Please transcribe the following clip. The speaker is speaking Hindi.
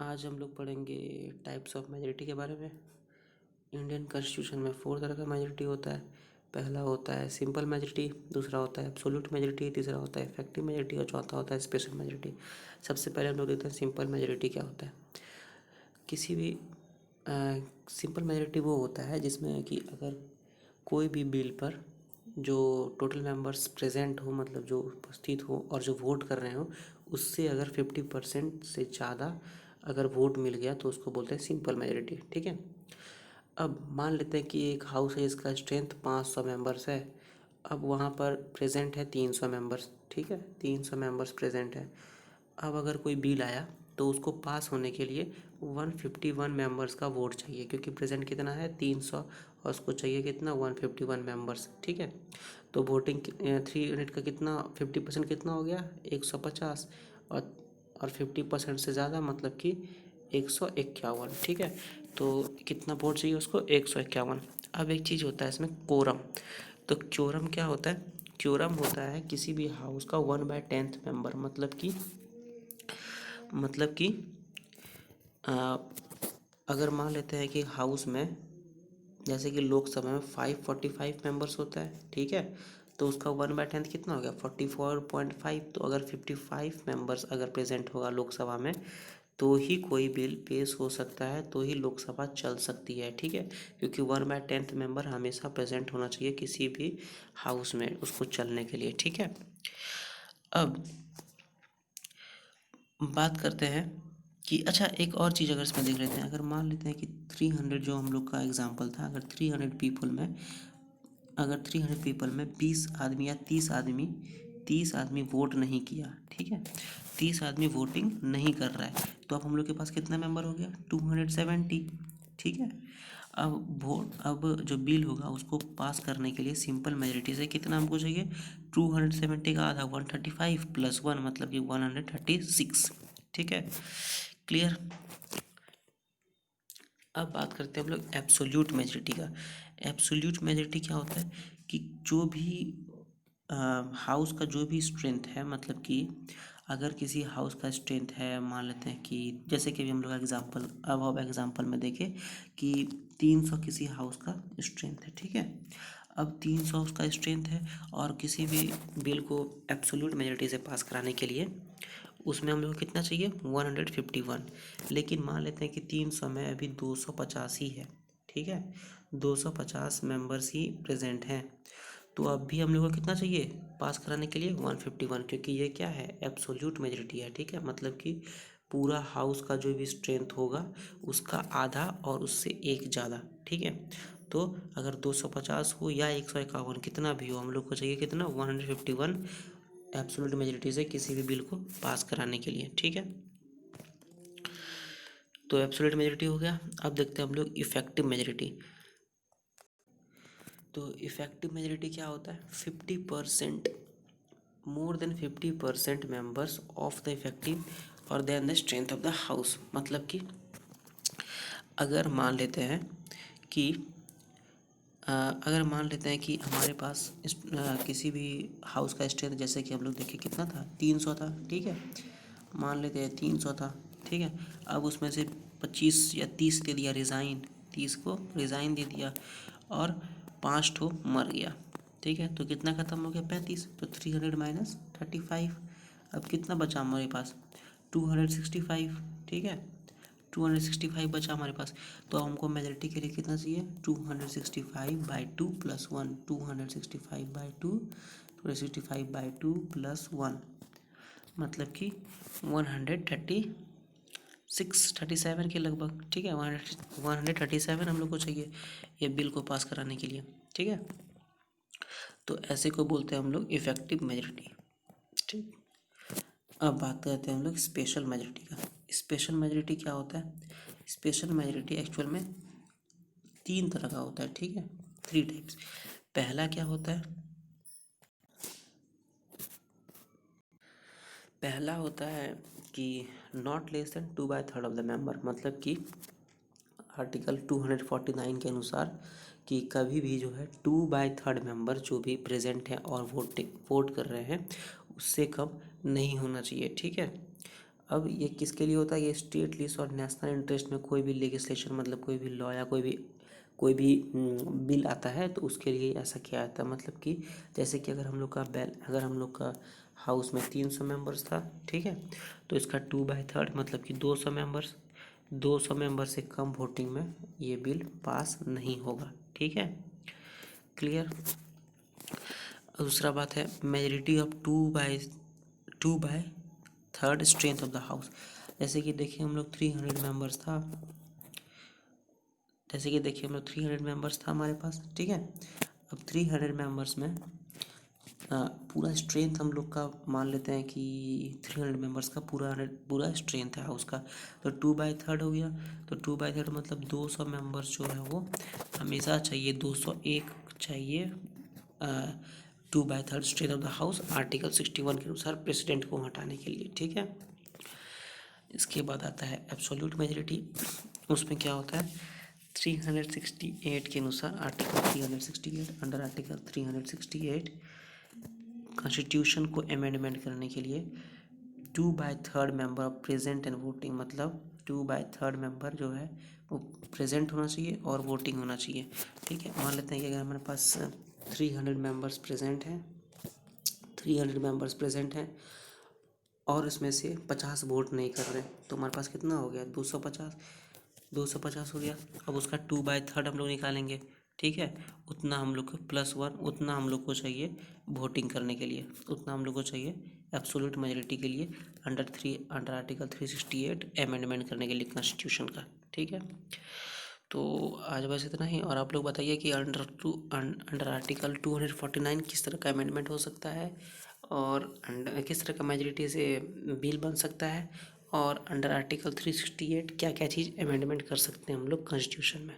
आज हम लोग पढ़ेंगे टाइप्स ऑफ मेजॉरिटी के बारे में। इंडियन कॉन्स्टिट्यूशन में 4 तरह का मेजॉरिटी होता है। पहला होता है सिंपल मेजॉरिटी, दूसरा होता है एब्सोल्यूट मेजॉरिटी, तीसरा होता है इफेक्टिव मेजॉरिटी और चौथा होता है स्पेशल मेजॉरिटी। सबसे पहले हम लोग देखते हैं सिंपल मेजॉरिटी क्या होता है। किसी भी सिंपल मेजॉरिटी वो होता है जिसमें कि अगर कोई भी बिल पर जो टोटल मेंबर्स प्रेजेंट हो, मतलब जो उपस्थित हो और जो वोट कर रहे हो, उससे अगर 50% से ज़्यादा अगर वोट मिल गया तो उसको बोलते हैं सिंपल मेजॉरिटी। ठीक है। अब मान लेते हैं कि एक हाउस है जिसका स्ट्रेंथ 500 मेंबर्स है। अब वहाँ पर प्रेजेंट है 300 मेंबर्स। ठीक है, 300 मेंबर्स प्रेजेंट है। अब अगर कोई बिल आया तो उसको पास होने के लिए 151 मेंबर्स का वोट चाहिए, क्योंकि प्रेजेंट कितना है 300 और उसको चाहिए कितना 151 मेंबर्स। ठीक है, तो वोटिंग 300 का कितना 50% कितना हो गया 150 और 50% से ज़्यादा मतलब कि 151। ठीक है, तो कितना वोट चाहिए उसको 151। अब एक चीज़ होता है इसमें कोरम। तो क्योरम क्या होता है? क्योरम होता है किसी भी हाउस का 1/10 मेंबर, मतलब कि अगर मान लेते हैं कि हाउस में जैसे कि लोकसभा में 545 मेंबर्स होता है। ठीक है, तो उसका 1/10 कितना हो गया 44.5। तो अगर 55 मेंबर्स अगर प्रेजेंट होगा लोकसभा में तो ही कोई बिल पेश हो सकता है, तो ही लोकसभा चल सकती है। ठीक है, क्योंकि 1/10 मेंबर हमेशा प्रेजेंट होना चाहिए किसी भी हाउस में उसको चलने के लिए। ठीक है, अब बात करते हैं कि अच्छा एक और चीज़ अगर इसमें देख लेते हैं। अगर मान लेते हैं कि 300 जो हम लोग का एग्जांपल था, अगर 300 पीपल में 20 आदमी या 30 आदमी वोट नहीं किया। ठीक है, 30 आदमी वोटिंग नहीं कर रहा है, तो अब हम लोग के पास कितना मेंबर हो गया 270। ठीक है, अब जो बिल होगा उसको पास करने के लिए सिंपल मेजॉरिटी से कितना हमको चाहिए 270 का आधा 135 प्लस 1 मतलब कि 136। ठीक है, क्लियर। अब बात करते हैं हम लोग एब्सोल्यूट मेजॉरिटी का। एब्सोल्यूट मेजॉरिटी क्या होता है कि जो भी हाउस का जो भी स्ट्रेंथ है, मतलब कि अगर किसी हाउस का स्ट्रेंथ है, मान लेते हैं कि जैसे कि अभी हम लोग एग्जांपल में देखें कि 300 किसी हाउस का स्ट्रेंथ है। ठीक है, अब 300 उसका स्ट्रेंथ है और किसी भी बिल को एब्सोल्यूट मेजॉरिटी से पास कराने के लिए उसमें हम लोग को कितना चाहिए 151। लेकिन मान लेते हैं कि 300 में अभी 250 ही है। ठीक है, 250 मेंबर्स ही प्रेजेंट हैं, तो अब भी हम लोग को कितना चाहिए पास कराने के लिए 151, क्योंकि ये क्या है एब्सोल्यूट मेजॉरिटी है। ठीक है, मतलब कि पूरा हाउस का जो भी स्ट्रेंथ होगा उसका आधा और उससे एक ज़्यादा। ठीक है, तो अगर 250 हो या 151 कितना भी हो, हम लोग को चाहिए कितना 151 एब्सोल्यूट मेजॉरिटी से किसी भी बिल को पास कराने के लिए। ठीक है, तो एब्सोल्यूट मेजॉरिटी हो गया। अब देखते हैं हम लोग इफेक्टिव मेजॉरिटी। तो इफेक्टिव मेजॉरिटी क्या होता है 50%, more than 50% members of the effective or than the strength of the house. मतलब कि अगर मान लेते हैं कि अगर मान लेते हैं कि हमारे पास किसी भी हाउस का स्ट्रेंथ जैसे कि हम लोग देखें कितना था 300 था। ठीक है, मान लेते हैं 300 था। ठीक है, अब उसमें से 25 या 30 दे दिया रिज़ाइन, 30 को रिज़ाइन दे दिया और 5 ठो मर गया। ठीक है, तो कितना ख़त्म हो गया 35, तो 300 माइनस 35। अब कितना बचा हमारे पास 265। ठीक है, 265 बचा हमारे पास, तो हमको मेजॉरिटी के लिए कितना चाहिए 265/2 प्लस 1, 265/2 265/2 प्लस 1 मतलब कि 137 के लगभग। ठीक है, 137 हम लोग को चाहिए ये बिल को पास कराने के लिए। ठीक है, तो ऐसे को बोलते हैं हम लोग इफेक्टिव मेजॉरिटी। ठीक, अब बात करते हैं हम लोग स्पेशल मेजॉरिटी का। स्पेशल मेजॉरिटी क्या होता है? स्पेशल मेजॉरिटी एक्चुअल में 3 तरह का होता है। ठीक है, 3 टाइप्स। पहला क्या होता है, पहला होता है कि not less than 2/3 of the member, मतलब कि आर्टिकल 249 के अनुसार कि कभी भी जो है 2/3 मेंबर जो भी प्रेजेंट हैं और वोट कर रहे हैं उससे कम नहीं होना चाहिए। ठीक है, अब ये किसके लिए होता है, ये स्टेट लीज और नेशनल इंटरेस्ट में कोई भी लेजिस्लेशन, मतलब कोई भी लॉ या कोई भी बिल आता है तो उसके लिए ऐसा किया जाता है। मतलब कि जैसे कि अगर हम लोग का हाउस में 300 मेंबर्स था, ठीक है, तो इसका 2/3 मतलब कि 200 मेंबर से कम वोटिंग में ये बिल पास नहीं होगा। ठीक है, क्लियर। दूसरा बात है majority of 2/3 strength of the house. जैसे कि देखिए हम लोग 300 मेंबर्स था, हमारे पास, ठीक है। अब 300 मेंबर्स में पूरा स्ट्रेंथ हम लोग का मान लेते हैं कि 300 मेंबर्स का पूरा स्ट्रेंथ है हाउस का, तो 2/3 हो गया। तो 2/3 मतलब 200 मेंबर्स जो है वो हमेशा चाहिए, 201 चाहिए 2/3 strength of the house article 61 के अनुसार प्रेसिडेंट को हटाने के लिए। ठीक है, इसके बाद आता है एब्सोल्यूट मेजॉरिटी। उसमें क्या होता है 368 के अनुसार, आर्टिकल 368, अंडर आर्टिकल 368 कॉन्स्टिट्यूशन को अमेंडमेंट करने के लिए 2/3 member of present and voting, मतलब 2/3 मेंबर जो है वो प्रेजेंट होना चाहिए और वोटिंग होना चाहिए। ठीक है, मान लेते हैं कि अगर हमारे पास 300 मेंबर्स प्रेजेंट हैं और इसमें से 50 वोट नहीं कर रहे, तो हमारे पास कितना हो गया 250 हो गया। अब उसका 2/3 हम लोग निकालेंगे, ठीक है, उतना हम लोग को +1 उतना हम लोग को चाहिए वोटिंग करने के लिए, उतना हम लोग को चाहिए एब्सोल्यूट मेजॉरिटी के लिए अंडर आर्टिकल 368 अमेंडमेंट करने के लिए कॉन्स्टिट्यूशन का। ठीक है, तो आज बस इतना ही। और आप लोग बताइए कि अंडर आर्टिकल 249 किस तरह का अमेंडमेंट हो सकता है और किस तरह का मेजॉरिटी से बिल बन सकता है, और अंडर आर्टिकल 368 क्या क्या चीज़ अमेंडमेंट कर सकते हैं हम लोग कॉन्स्टिट्यूशन में।